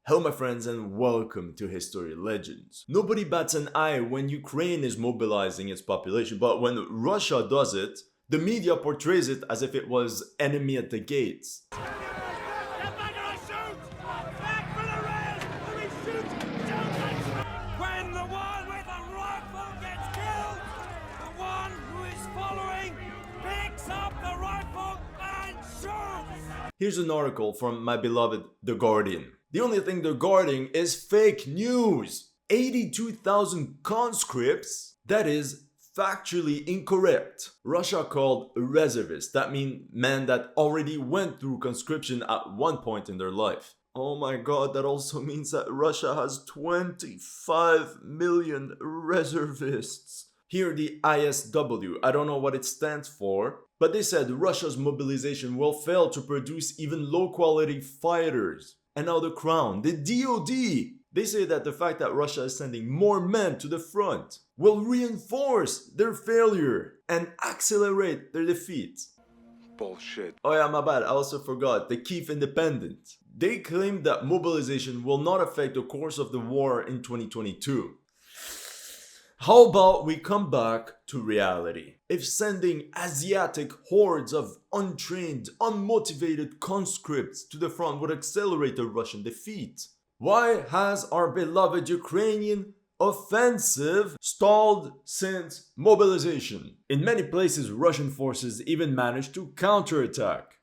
Hello my friends and welcome to History Legends. Nobody bats an eye when Ukraine is mobilizing its population, but when Russia does it, the media portrays it as if it was enemy at the gates. When the one with a rifle gets killed, the one who is following picks up the rifle and shoots! Here's an article from my beloved The Guardian. The only thing they're guarding is fake news. 82,000 conscripts? That is factually incorrect. Russia called reservists. That means men that already went through conscription at one point in their life. Oh my god, that also means that Russia has 25 million reservists. Here the ISW, I don't know what it stands for, but they said Russia's mobilization will fail to produce even low quality fighters. And now the Crown, the DoD, they say that the fact that Russia is sending more men to the front will reinforce their failure and accelerate their defeat. Bullshit. Oh yeah, my bad, I also forgot, the Kyiv Independent. They claim that mobilization will not affect the course of the war in 2022. How about we come back to reality? If sending Asiatic hordes of untrained, unmotivated conscripts to the front would accelerate the Russian defeat, why has our beloved Ukrainian offensive stalled since mobilization? In many places, Russian forces even managed to counterattack.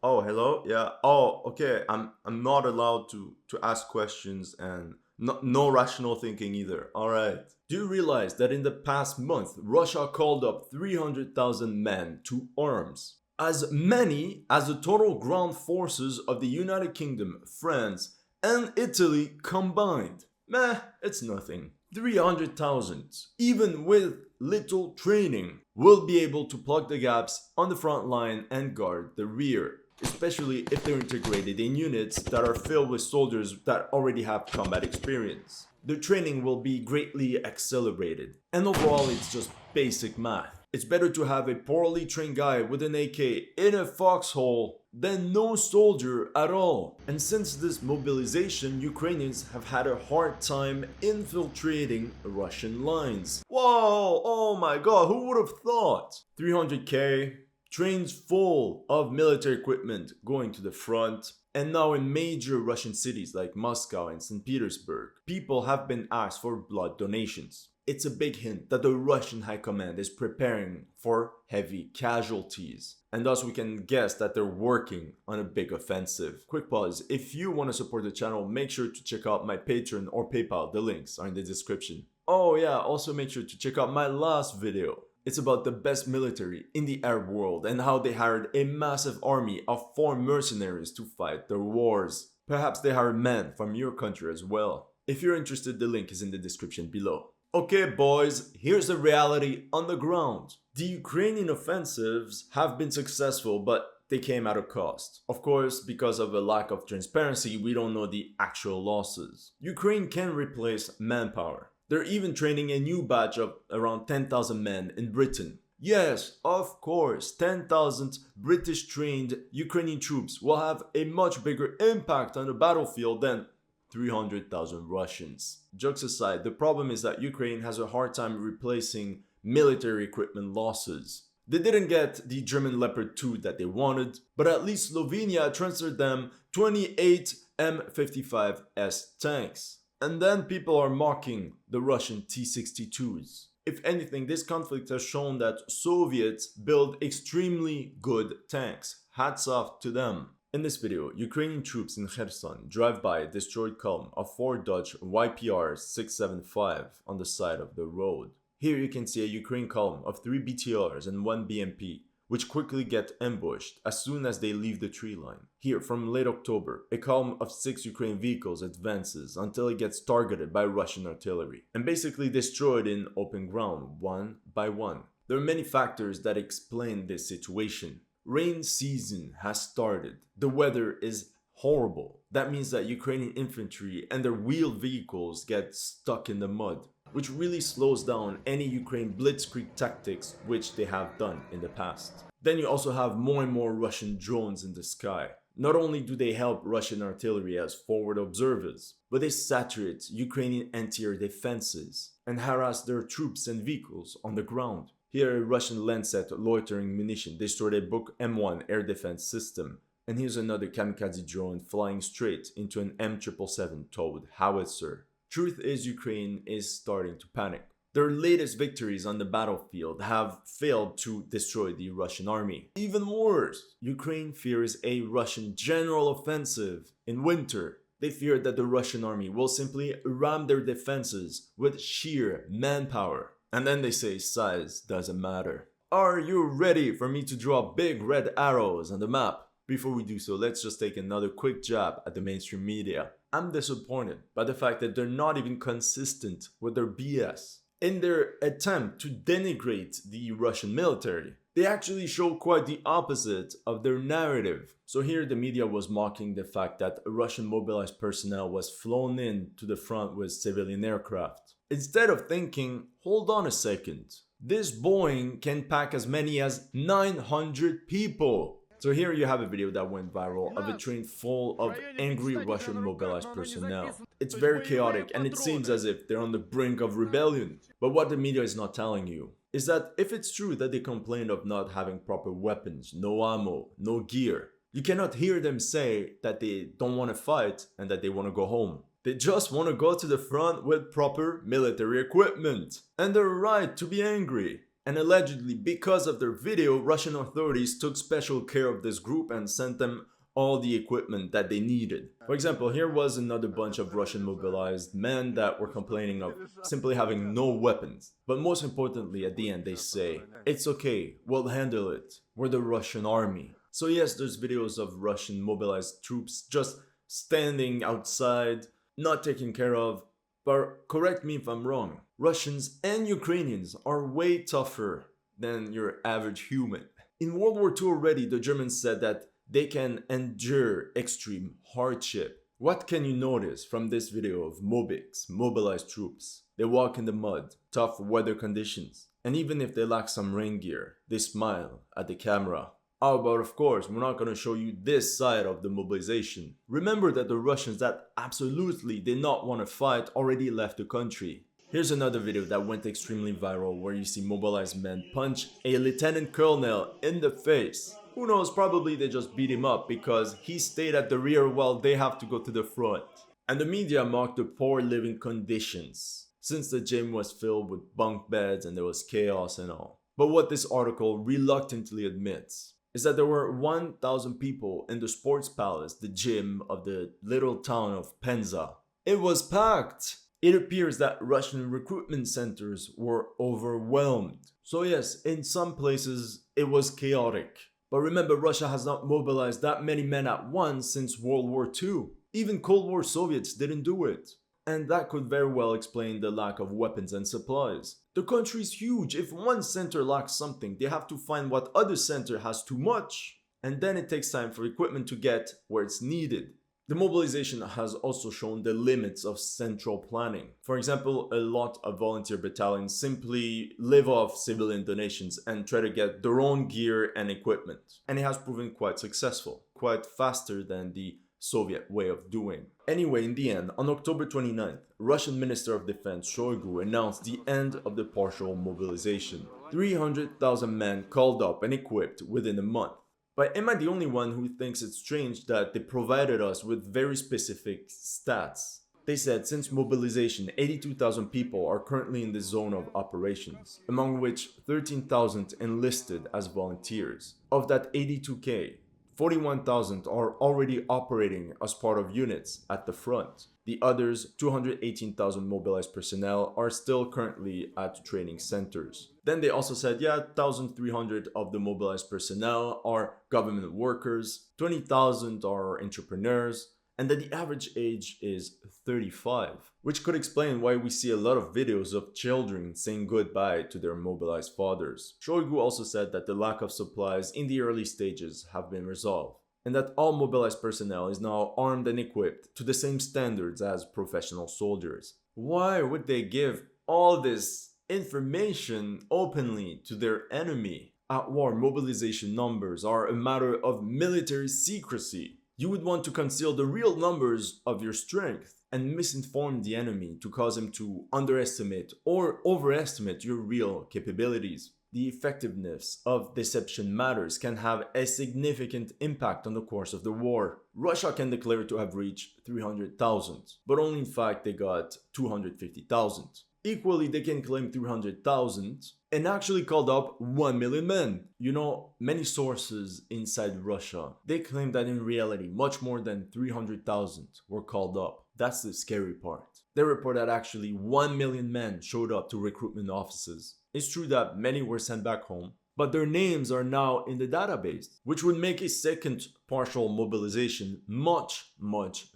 Oh, hello? Yeah. Oh, okay. I'm not allowed to ask questions and no rational thinking either. Alright. Do you realize that in the past month, Russia called up 300,000 men to arms? As many as the total ground forces of the United Kingdom, France, and Italy combined. Meh, it's nothing. 300,000, even with little training, will be able to plug the gaps on the front line and guard the rear. Especially if they're integrated in units that are filled with soldiers that already have combat experience. Their training will be greatly accelerated, and overall it's just basic math. It's better to have a poorly trained guy with an AK in a foxhole than no soldier at all. And since this mobilization, Ukrainians have had a hard time infiltrating Russian lines. Whoa, oh my god, who would have thought? 300k, trains full of military equipment going to the front, and now in major Russian cities like Moscow and St. Petersburg, people have been asked for blood donations. It's a big hint that the Russian high command is preparing for heavy casualties, and thus we can guess that they're working on a big offensive. Quick pause, if you want to support the channel, make sure to check out my Patreon or PayPal, the links are in the description. Oh yeah, also make sure to check out my last video. It's about the best military in the Arab world and how they hired a massive army of foreign mercenaries to fight their wars. Perhaps they hired men from your country as well. If you're interested, the link is in the description below. Okay boys, here's the reality on the ground. The Ukrainian offensives have been successful, but they came at a cost. Of course, because of a lack of transparency, we don't know the actual losses. Ukraine can replace manpower. They're even training a new batch of around 10,000 men in Britain. Yes, of course, 10,000 British trained Ukrainian troops will have a much bigger impact on the battlefield than 300,000 Russians. Jokes aside, the problem is that Ukraine has a hard time replacing military equipment losses. They didn't get the German Leopard 2 that they wanted, but at least Slovenia transferred them 28 M55S tanks. And then people are mocking the Russian T-62s. If anything, this conflict has shown that Soviets build extremely good tanks. Hats off to them. In this video, Ukrainian troops in Kherson drive by a destroyed column of 4 Dutch YPR 675 on the side of the road. Here you can see a Ukraine column of 3 BTRs and 1 BMP, which quickly get ambushed as soon as they leave the tree line. Here, from late October, a column of 6 Ukrainian vehicles advances until it gets targeted by Russian artillery, and basically destroyed in open ground, one by one. There are many factors that explain this situation. Rain season has started. The weather is horrible. That means that Ukrainian infantry and their wheeled vehicles get stuck in the mud, which really slows down any Ukraine blitzkrieg tactics which they have done in the past. Then you also have more and more Russian drones in the sky. Not only do they help Russian artillery as forward observers, but they saturate Ukrainian anti-air defenses and harass their troops and vehicles on the ground. Here, a Russian Lancet loitering munition destroyed a Buk M1 air defense system, and here's another kamikaze drone flying straight into an M777 towed howitzer. Truth is, Ukraine is starting to panic. Their latest victories on the battlefield have failed to destroy the Russian army. Even worse, Ukraine fears a Russian general offensive in winter. They fear that the Russian army will simply ram their defenses with sheer manpower. And then they say size doesn't matter. Are you ready for me to draw big red arrows on the map? Before we do so, let's just take another quick jab at the mainstream media. I'm disappointed by the fact that they're not even consistent with their BS. In their attempt to denigrate the Russian military, they actually show quite the opposite of their narrative. So here the media was mocking the fact that Russian mobilized personnel was flown in to the front with civilian aircraft. Instead of thinking, hold on a second, this Boeing can pack as many as 900 people. So here you have a video that went viral of a train full of angry Russian mobilized personnel. It's very chaotic and it seems as if they're on the brink of rebellion. But what the media is not telling you is that if it's true that they complained of not having proper weapons, no ammo, no gear, you cannot hear them say that they don't want to fight and that they want to go home. They just want to go to the front with proper military equipment. And they're right to be angry. And allegedly, because of their video, Russian authorities took special care of this group and sent them all the equipment that they needed. For example, here was another bunch of Russian mobilized men that were complaining of simply having no weapons. But most importantly, at the end, they say, it's okay, we'll handle it. We're the Russian army. So yes, there's videos of Russian mobilized troops just standing outside, not taken care of. But correct me if I'm wrong, Russians and Ukrainians are way tougher than your average human. In World War II already, the Germans said that they can endure extreme hardship. What can you notice from this video of Mobics, mobilized troops? They walk in the mud, tough weather conditions, and even if they lack some rain gear, they smile at the camera. Oh, but of course, we're not going to show you this side of the mobilization. Remember that the Russians that absolutely did not want to fight already left the country. Here's another video that went extremely viral where you see mobilized men punch a lieutenant colonel in the face. Who knows, probably they just beat him up because he stayed at the rear while they have to go to the front. And the media mocked the poor living conditions, since the gym was filled with bunk beds and there was chaos and all. But what this article reluctantly admits is that there were 1,000 people in the sports palace, the gym of the little town of Penza. It was packed. It appears that Russian recruitment centers were overwhelmed. So yes, in some places it was chaotic. But remember, Russia has not mobilized that many men at once since World War II. Even Cold War Soviets didn't do it. And that could very well explain the lack of weapons and supplies. The country is huge. If one center lacks something, they have to find what other center has too much. And then it takes time for equipment to get where it's needed. The mobilization has also shown the limits of central planning. For example, a lot of volunteer battalions simply live off civilian donations and try to get their own gear and equipment. And it has proven quite successful, quite faster than the Soviet way of doing. Anyway, in the end, on October 29th, Russian Minister of Defense Shoigu announced the end of the partial mobilization. 300,000 men called up and equipped within a month. But am I the only one who thinks it's strange that they provided us with very specific stats? They said since mobilization, 82,000 people are currently in the zone of operations, among which 13,000 enlisted as volunteers. Of that 82K, 41,000 are already operating as part of units at the front. The others, 218,000 mobilized personnel, are still currently at training centers. Then they also said, 1,300 of the mobilized personnel are government workers, 20,000 are entrepreneurs, and that the average age is 35, which could explain why we see a lot of videos of children saying goodbye to their mobilized fathers. Shoigu also said that the lack of supplies in the early stages have been resolved, and that all mobilized personnel is now armed and equipped to the same standards as professional soldiers. Why would they give all this information openly to their enemy? At war, mobilization numbers are a matter of military secrecy. You would want to conceal the real numbers of your strength and misinform the enemy to cause him to underestimate or overestimate your real capabilities. The effectiveness of deception matters can have a significant impact on the course of the war. Russia can declare to have reached 300,000, but only in fact they got 250,000. Equally, they can claim 300,000 and actually called up 1 million men. You know, many sources inside Russia, they claim that in reality, much more than 300,000 were called up. That's the scary part. They report that actually 1 million men showed up to recruitment offices. It's true that many were sent back home, but their names are now in the database, which would make a second partial mobilization much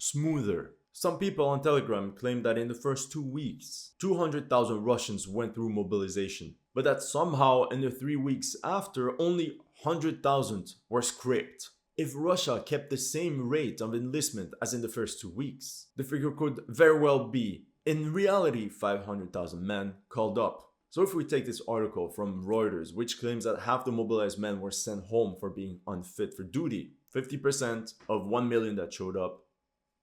smoother. Some people on Telegram claim that in the first 2 weeks, 200,000 Russians went through mobilization, but that somehow in the 3 weeks after, only 100,000 were scrapped. If Russia kept the same rate of enlistment as in the first 2 weeks, the figure could very well be, in reality, 500,000 men called up. So if we take this article from Reuters, which claims that half the mobilized men were sent home for being unfit for duty, 50% of 1 million that showed up,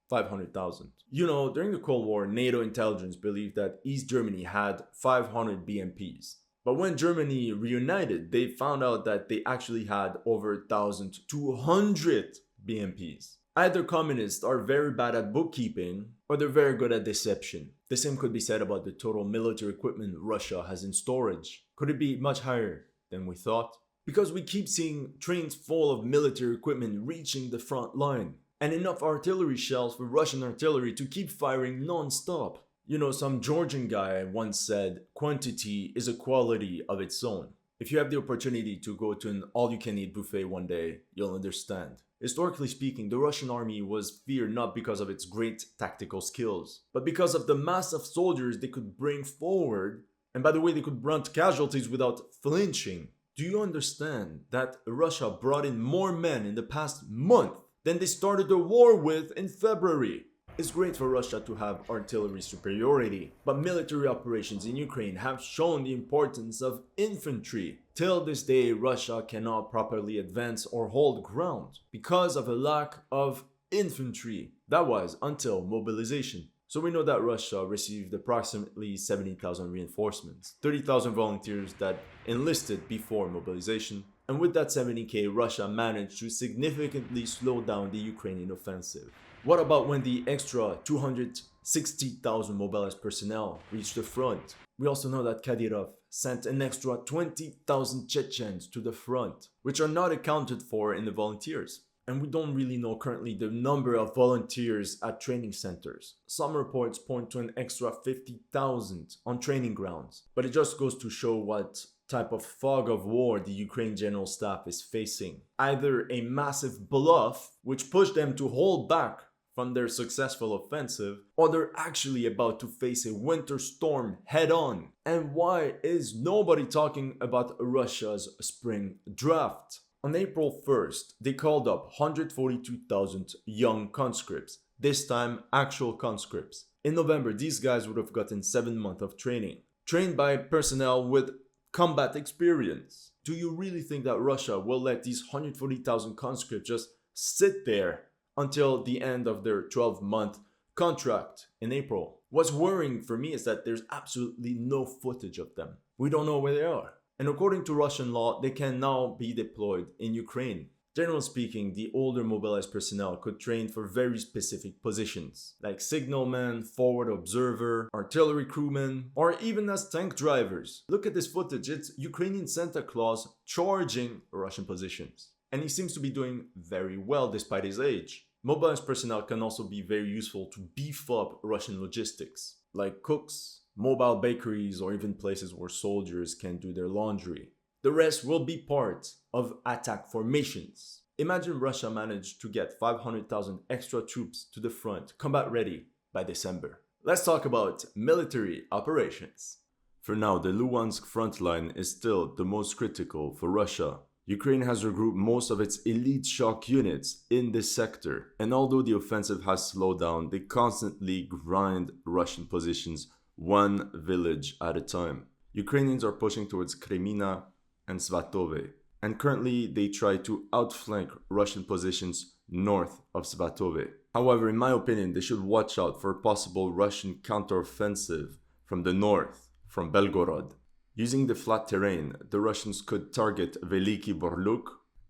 500,000. You know, during the Cold War, NATO intelligence believed that East Germany had 500 BMPs. But when Germany reunited, they found out that they actually had over 1,200 BMPs. Either communists are very bad at bookkeeping, or they're very good at deception. The same could be said about the total military equipment Russia has in storage. Could it be much higher than we thought? Because we keep seeing trains full of military equipment reaching the front line, and enough artillery shells for Russian artillery to keep firing non-stop. You know, some Georgian guy once said, quantity is a quality of its own. If you have the opportunity to go to an all-you-can-eat buffet one day, you'll understand. Historically speaking, the Russian army was feared not because of its great tactical skills, but because of the mass of soldiers they could bring forward, and by the way, they could brunt casualties without flinching. Do you understand that Russia brought in more men in the past month than they started the war with in February? It's great for Russia to have artillery superiority, but military operations in Ukraine have shown the importance of infantry. Till this day, Russia cannot properly advance or hold ground because of a lack of infantry. That was until mobilization. So we know that Russia received approximately 70,000 reinforcements, 30,000 volunteers that enlisted before mobilization, and with that 70k, Russia managed to significantly slow down the Ukrainian offensive. What about when the extra 260,000 mobilized personnel reached the front? We also know that Kadyrov sent an extra 20,000 Chechens to the front, which are not accounted for in the volunteers. And we don't really know currently the number of volunteers at training centers. Some reports point to an extra 50,000 on training grounds, but it just goes to show what type of fog of war the Ukraine General Staff is facing. Either a massive bluff, which pushed them to hold back from their successful offensive, or they're actually about to face a winter storm head on. And why is nobody talking about Russia's spring draft? On April 1st, they called up 142,000 young conscripts, this time actual conscripts. In November, these guys would have gotten 7 months of training, trained by personnel with combat experience. Do you really think that Russia will let these 140,000 conscripts just sit there until the end of their 12-month contract in April? What's worrying for me is that there's absolutely no footage of them. We don't know where they are. And according to Russian law, they can now be deployed in Ukraine. Generally speaking, the older mobilized personnel could train for very specific positions, like signalman, forward observer, artillery crewman, or even as tank drivers. Look at this footage, it's Ukrainian Santa Claus charging Russian positions. And he seems to be doing very well despite his age. Mobilized personnel can also be very useful to beef up Russian logistics, like cooks, mobile bakeries, or even places where soldiers can do their laundry. The rest will be part of attack formations. Imagine Russia managed to get 500,000 extra troops to the front, combat ready, by December. Let's talk about military operations. For now, the Luhansk front line is still the most critical for Russia. Ukraine has regrouped most of its elite shock units in this sector, and although the offensive has slowed down, they constantly grind Russian positions one village at a time. Ukrainians are pushing towards Kremina and Svatove, and currently they try to outflank Russian positions north of Svatove. However, in my opinion, they should watch out for a possible Russian counteroffensive from the north, from Belgorod. Using the flat terrain, the Russians could target Veliki Borluk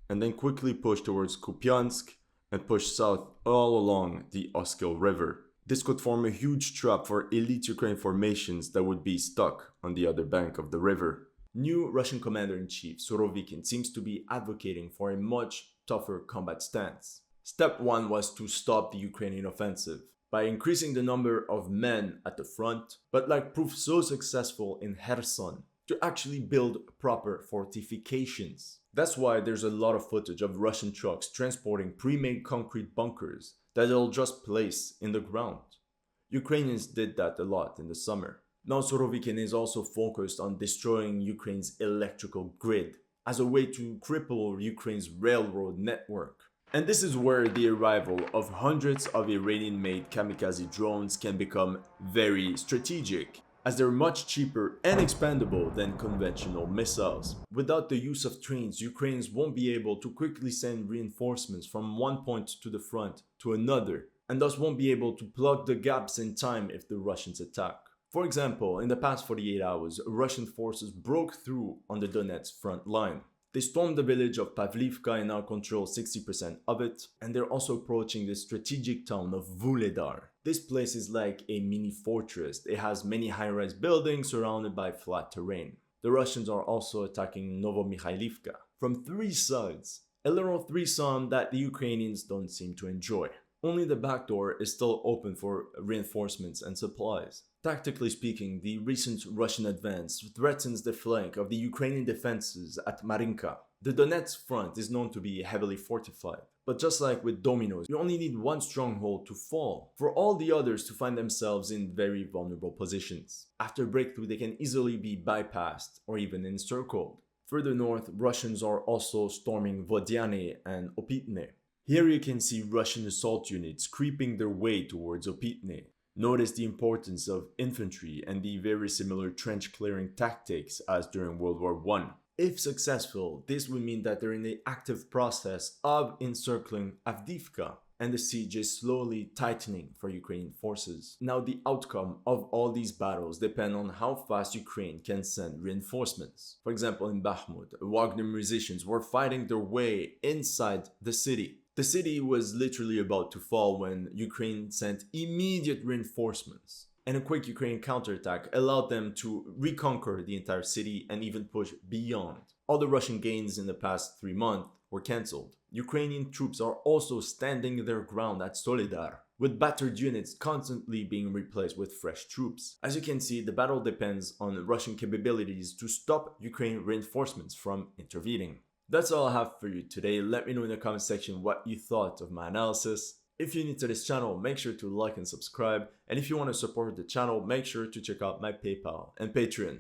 and then quickly push towards Kupiansk and push south all along the Oskil River. This could form a huge trap for elite Ukrainian formations that would be stuck on the other bank of the river. New Russian Commander-in-Chief Surovikin seems to be advocating for a much tougher combat stance. Step 1 was to stop the Ukrainian offensive by increasing the number of men at the front, but like proved so successful in Kherson, to actually build proper fortifications. That's why there's a lot of footage of Russian trucks transporting pre-made concrete bunkers that they'll just place in the ground. Ukrainians did that a lot in the summer. Now Surovikin is also focused on destroying Ukraine's electrical grid as a way to cripple Ukraine's railroad network. And this is where the arrival of hundreds of Iranian-made kamikaze drones can become very strategic, as they're much cheaper and expendable than conventional missiles. Without the use of trains, Ukrainians won't be able to quickly send reinforcements from one point to the front to another, and thus won't be able to plug the gaps in time if the Russians attack. For example, in the past 48 hours, Russian forces broke through on the Donetsk front line. They stormed the village of Pavlivka and now control 60% of it, and they're also approaching the strategic town of Vuhledar. This place is like a mini fortress. It has many high-rise buildings surrounded by flat terrain. The Russians are also attacking Novomikhailivka from 3 sides, a little threesome that the Ukrainians don't seem to enjoy. Only the back door is still open for reinforcements and supplies. Tactically speaking, the recent Russian advance threatens the flank of the Ukrainian defenses at Marinka. The Donetsk front is known to be heavily fortified, but just like with dominoes, you only need one stronghold to fall for all the others to find themselves in very vulnerable positions. After breakthrough, they can easily be bypassed or even encircled. Further north, Russians are also storming Vodiane and Opitne. Here you can see Russian assault units creeping their way towards Opitne. Notice the importance of infantry and the very similar trench clearing tactics as during World War I. If successful, this would mean that they're in the active process of encircling Avdiivka, and the siege is slowly tightening for Ukrainian forces. Now the outcome of all these battles depend on how fast Ukraine can send reinforcements. For example, in Bakhmut, Wagner musicians were fighting their way inside the city. The city was literally about to fall when Ukraine sent immediate reinforcements. And a quick Ukrainian counterattack allowed them to reconquer the entire city and even push beyond. All the Russian gains in the past 3 months were cancelled. Ukrainian troops are also standing their ground at Soledar, with battered units constantly being replaced with fresh troops. As you can see, the battle depends on Russian capabilities to stop Ukrainian reinforcements from intervening. That's all I have for you today. Let me know in the comment section what you thought of my analysis. If you're new to this channel, make sure to like and subscribe. And if you want to support the channel, make sure to check out my PayPal and Patreon.